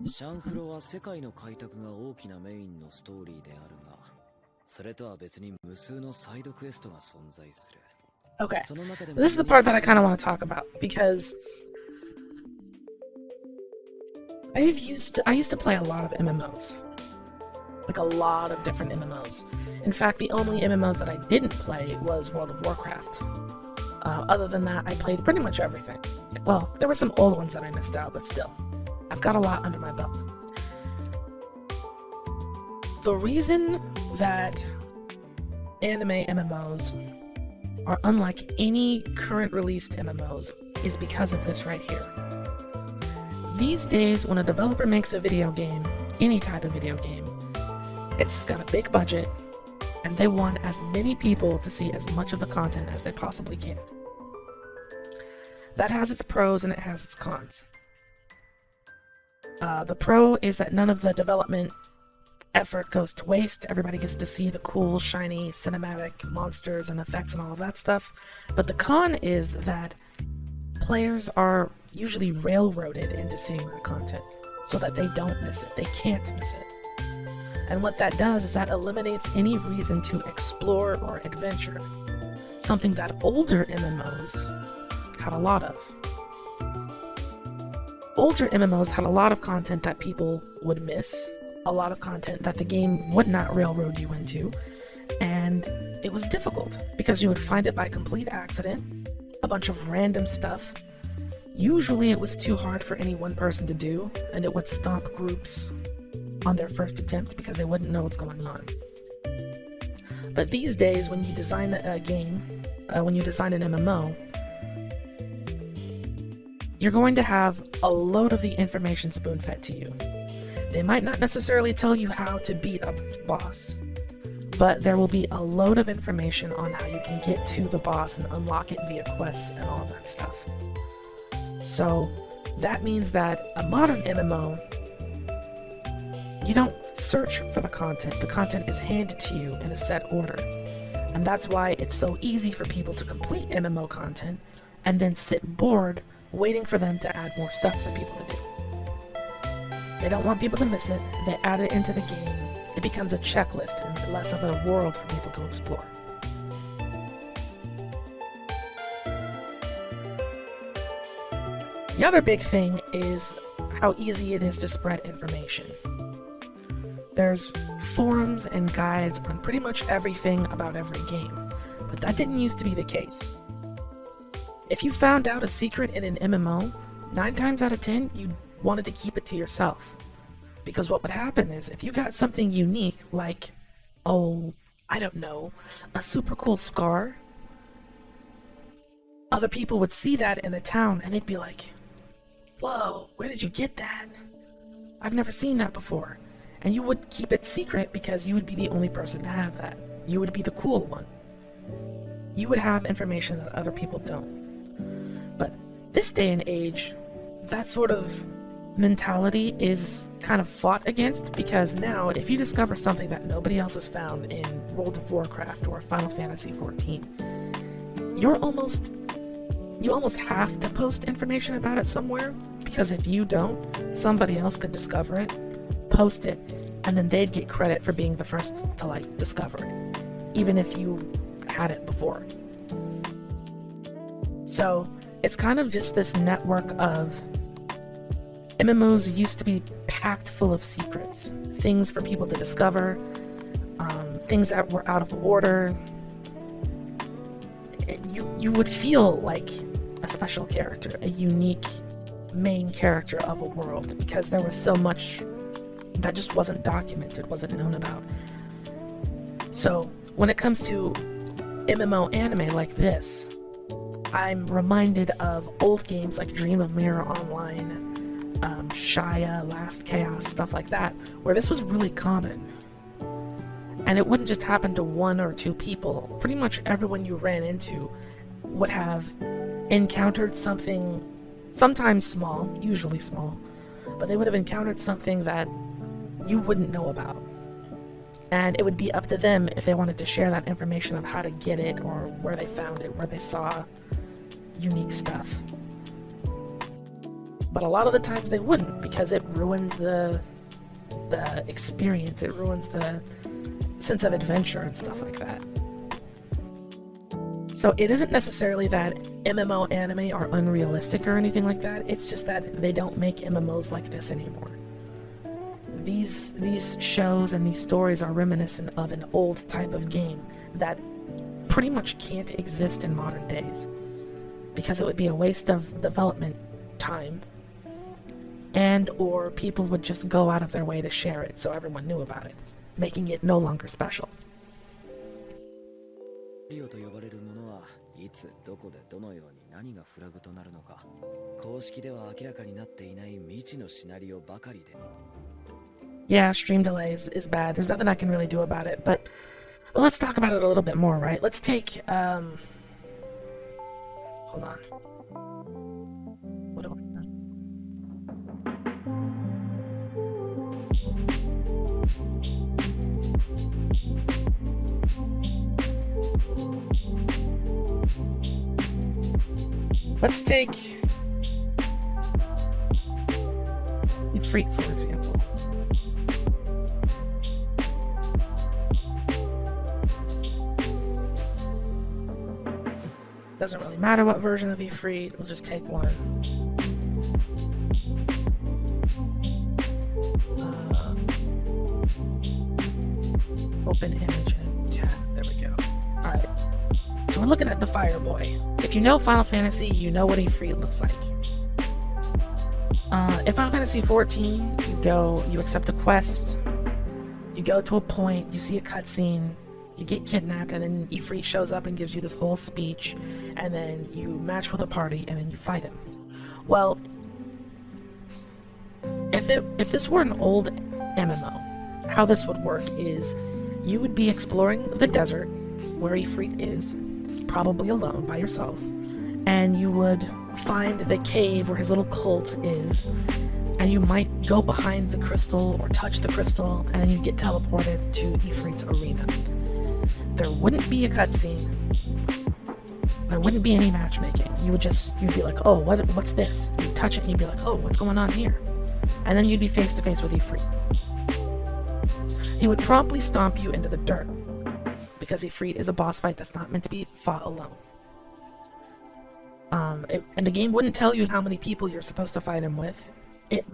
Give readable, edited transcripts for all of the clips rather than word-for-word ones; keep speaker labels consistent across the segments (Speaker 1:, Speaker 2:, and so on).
Speaker 1: シャンフロは世界の開拓が大きなメインのストーリーであるが、それとは別に無数のサイドクエストが存在する。
Speaker 2: Okay, this is the part that I kind of want to talk about because I used to play a lot of MMOs, like a lot of different MMOs. In fact, the only MMOs that I didn't play was World of Warcraft. Other than that, I played pretty much everything. Well, there were some old ones that I missed out, but still, I've got a lot under my belt. The reason that anime MMOs are unlike any current released MMOs is because of this right here. These days, when a developer makes a video game, any type of video game, it's got a big budget, and they want as many people to see as much of the content as they possibly can. That has its pros and it has its cons. The pro is that none of the development effort goes to waste. Everybody gets to see the cool, shiny, cinematic monsters and effects and all of that stuff. But the con is that players are usually railroaded into seeing that content so that they don't miss it. They can't miss it. And what that does is that eliminates any reason to explore or adventure, something that older MMOs had a lot of. Older MMOs had a lot of content that people would miss, a lot of content that the game would not railroad you into, and it was difficult because you would find it by complete accident, a bunch of random stuff. Usually it was too hard for any one person to do, and it would stomp groups on their first attempt because they wouldn't know what's going on. But these days, when you design a game, when you design an MMO, you're going to have a load of the information spoon-fed to you. They might not necessarily tell you how to beat a boss, but there will be a load of information on how you can get to the boss and unlock it via quests and all that stuff. So that means that a modern MMO, you don't search for the content is handed to you in a set order. And that's why it's so easy for people to complete MMO content and then sit bored waiting for them to add more stuff for people to do. They don't want people to miss it, they add it into the game, it becomes a checklist and less of a world for people to explore. The other big thing is how easy it is to spread information. There's forums and guides on pretty much everything about every game, but that didn't used to be the case. If you found out a secret in an MMO, 9 times out of 10, you wanted to keep it to yourself. Because what would happen is, if you got something unique, like, oh, I don't know, a super cool scar, other people would see that in a town and they'd be like, whoa, where did you get that? I've never seen that before. And you would keep it secret because you would be the only person to have that. You would be the cool one. You would have information that other people don't. But this day and age, that sort of mentality is kind of fought against, because now if you discover something that nobody else has found in World of Warcraft or Final Fantasy XIV, you almost have to post information about it somewhere, because if you don't, somebody else could discover it, post it, and then they'd get credit for being the first to discover it, even if you had it before. So it's kind of just this network of MMOs used to be packed full of secrets, things for people to discover, things that were out of order. You would feel like a special character, a unique main character of a world, because there was so much that just wasn't documented, wasn't known about. So when it comes to MMO anime like this, I'm reminded of old games like Dream of Mirror Online, Shia, Last Chaos, stuff like that, where this was really common. And it wouldn't just happen to 1 or 2 people. Pretty much everyone you ran into would have encountered something, sometimes small, usually small, but they would have encountered something that you wouldn't know about. And it would be up to them if they wanted to share that information on how to get it, or where they found it, where they saw unique stuff. But a lot of the times they wouldn't, because it ruins the experience, it ruins the sense of adventure and stuff like that. So it isn't necessarily that MMO anime are unrealistic or anything like that, it's just that they don't make MMOs like this anymore. These shows and these stories are reminiscent of an old type of game that pretty much can't exist in modern days, because it would be a waste of development time, and or people would just go out of their way to share it so everyone knew about it, making it no longer special.
Speaker 1: リオと呼ばれるものはいつどこでどのように何がフラグとなるのか公式では明らかになっていない未知のシナリオばかりで
Speaker 2: Yeah, stream delay is bad. There's nothing I can really do about it, but let's talk about it a little bit more, right? Let's take, hold on. What do I do? Let's take Freak, for example. Doesn't really matter what version of Ifrit, we'll just take one. Open image and tab, there we go. Alright, so we're looking at the Fire Boy. If you know Final Fantasy, you know what Ifrit looks like. In Final Fantasy XIV, you accept a quest, you go to a point, you see a cutscene, you get kidnapped, and then Ifrit shows up and gives you this whole speech, and then you match with a party, and then you fight him. Well, if this were an old MMO, how this would work is you would be exploring the desert where Ifrit is, probably alone by yourself, and you would find the cave where his little cult is, and you might go behind the crystal or touch the crystal, and then you get teleported to Ifrit's arena. There wouldn't be a cutscene. There wouldn't be any matchmaking. You'd be like, oh, what's this? You'd touch it and you'd be like, oh, what's going on here? And then you'd be face to face with Ifrit. He would promptly stomp you into the dirt, because Ifrit is a boss fight that's not meant to be fought alone. And the game wouldn't tell you how many people you're supposed to fight him with. It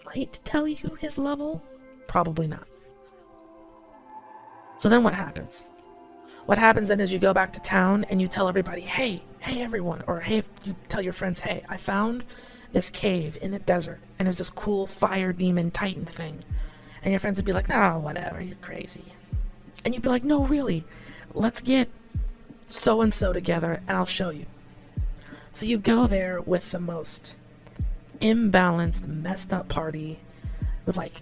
Speaker 2: might tell you his level. Probably not. So then what happens? What happens then is you go back to town and you tell everybody, hey everyone, or hey, you tell your friends, hey, I found this cave in the desert, and there's this cool fire demon titan thing. And your friends would be like, oh, whatever, you're crazy. And you'd be like, no, really, let's get so-and-so together and I'll show you. So you go there with the most imbalanced, messed up party with like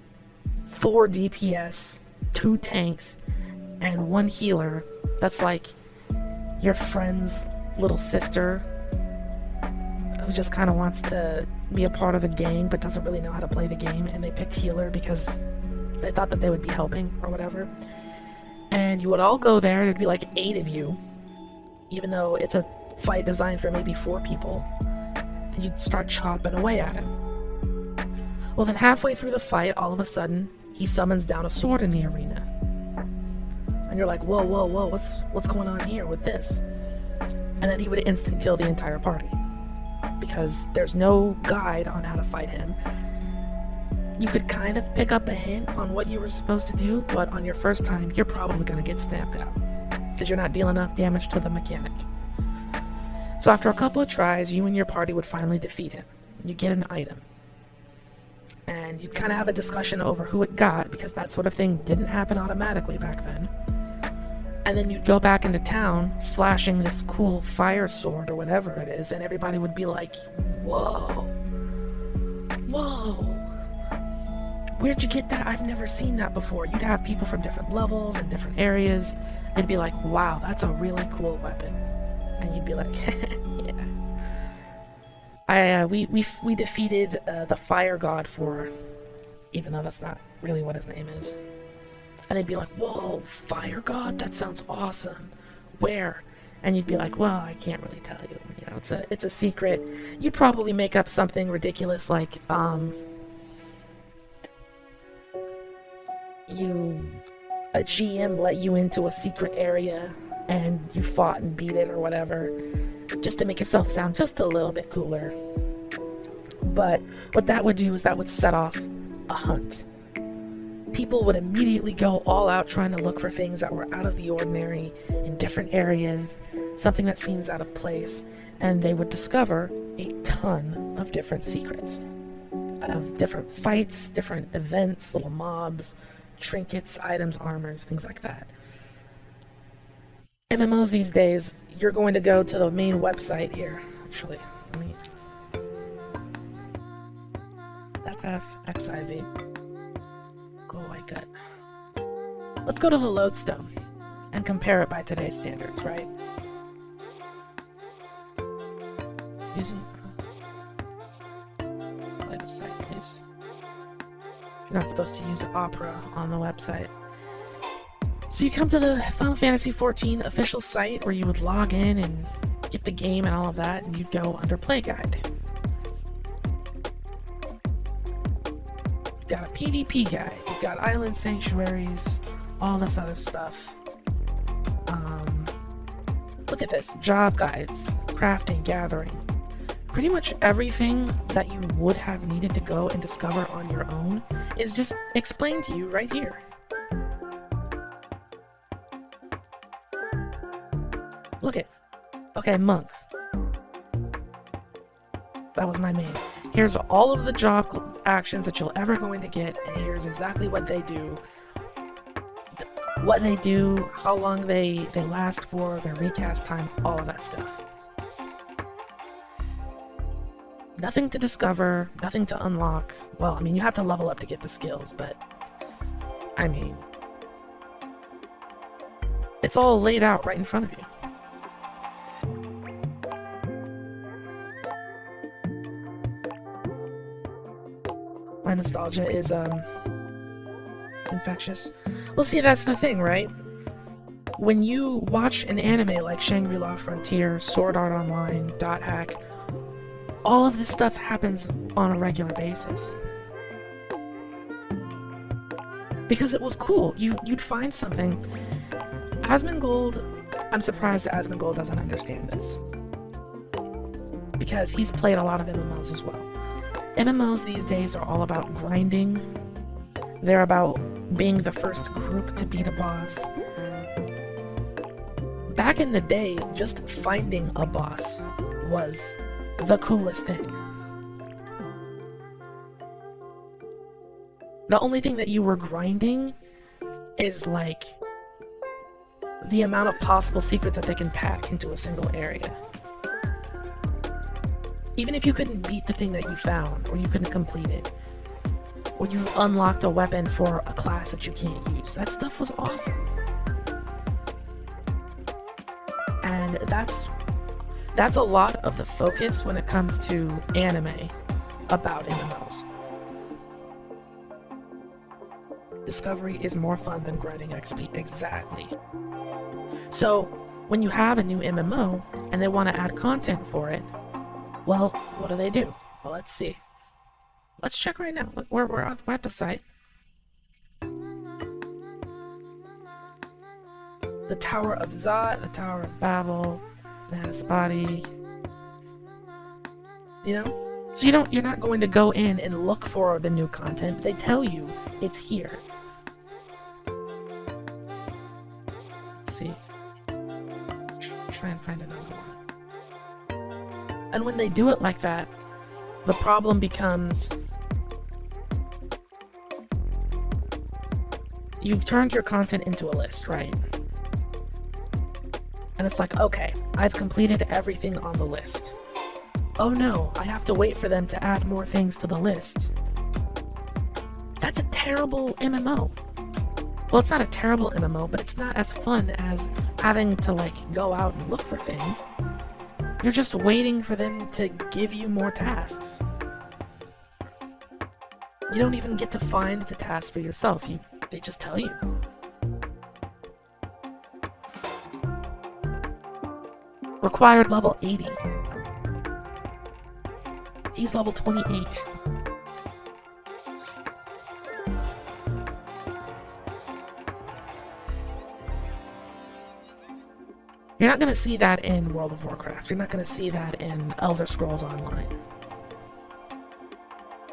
Speaker 2: 4 DPS, 2 tanks, and 1 healer that's like your friend's little sister who just kind of wants to be a part of the gang but doesn't really know how to play the game, and they picked healer because they thought that they would be helping or whatever. And you would all go there, there'd be like 8 of you, even though it's a fight designed for maybe 4 people, and you'd start chopping away at him. Well, then halfway through the fight, all of a sudden, he summons down a sword in the arena. And you're like, whoa, what's going on here with this? And then he would instant kill the entire party, because there's no guide on how to fight him. You could kind of pick up a hint on what you were supposed to do, but on your first time, you're probably going to get stamped out, because you're not dealing enough damage to the mechanic. So after a couple of tries, you and your party would finally defeat him. You get an item. And you'd kind of have a discussion over who it got, because that sort of thing didn't happen automatically back then. And then you'd go back into town, flashing this cool fire sword or whatever it is, and everybody would be like, whoa, where'd you get that? I've never seen that before. You'd have people from different levels and different areas. They'd be like, wow, that's a really cool weapon. And you'd be like, yeah. We defeated the fire god for, even though that's not really what his name is. And they'd be like, whoa, fire god? That sounds awesome. Where? and you'd be like, well, I can't really tell you. You know, it's a secret. You'd probably make up something ridiculous like, a GM let you into a secret area and you fought and beat it or whatever, just to make yourself sound just a little bit cooler. But what that would do is that would set off a hunt. People would immediately go all out trying to look for things that were out of the ordinary in different areas, something that seems out of place, and they would discover a ton of different secrets, of different fights, different events, little mobs, trinkets, items, armors, things like that. MMOs these days, you're going to go to the main website here. Actually, let me... FFXIV. Go away, gut. Let's go to the lodestone and compare it by today's standards, right? Using... Select the site, please. You're not supposed to use Opera on the website. So you come to the Final Fantasy XIV official site where you would log in and get the game and all of that, and you'd go under Play Guide. You've got a PvP guide, you've got island sanctuaries, all this other stuff. Look at this, job guides, crafting, gathering. Pretty much everything that you would have needed to go and discover on your own is just explained to you right here. Look it. Okay, monk. That was my main. Here's all of the job actions that you're ever going to get, and here's exactly what they do. What they do, how long they last for, their recast time, all of that stuff. Nothing to discover, nothing to unlock. Well, I mean, you have to level up to get the skills, but... I mean... it's all laid out right in front of you. My nostalgia is, infectious. Well, see, that's the thing, right? When you watch an anime like Shangri-La Frontier, Sword Art Online, Dot Hack, all of this stuff happens on a regular basis. Because it was cool. You'd find something. Asmongold, I'm surprised that Asmongold doesn't understand this. Because he's played a lot of MMOs as well. MMOs these days are all about grinding. They're about being the first group to beat a boss. Back in the day, just finding a boss was the coolest thing. The only thing that you were grinding is like the amount of possible secrets that they can pack into a single area. Even if you couldn't beat the thing that you found, or you couldn't complete it, or you unlocked a weapon for a class that you can't use, that stuff was awesome. And that's a lot of the focus when it comes to anime about MMOs. Discovery is more fun than grinding XP, exactly. So, when you have a new MMO, and they want to add content for it, well, what do? Well, let's see. Let's check right now. We're at the site. The Tower of Zot, the Tower of Babel, Manaspati. You know? So you're not going to go in and look for the new content. They tell you it's here. Let's see. Try and find another one. And when they do it like that, the problem becomes you've turned your content into a list, right? And it's like, okay, I've completed everything on the list. Oh no, I have to wait for them to add more things to the list. That's a terrible MMO. Well, it's not a terrible MMO, but it's not as fun as having to, like, go out and look for things. You're just waiting for them to give you more tasks. You don't even get to find the task for yourself. They just tell you. Required level 80. He's level 28. You're not going to see that in World of Warcraft. You're not going to see that in Elder Scrolls Online.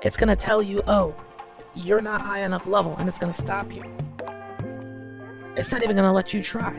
Speaker 2: It's going to tell you, oh, you're not high enough level, and it's going to stop you. It's not even going to let you try.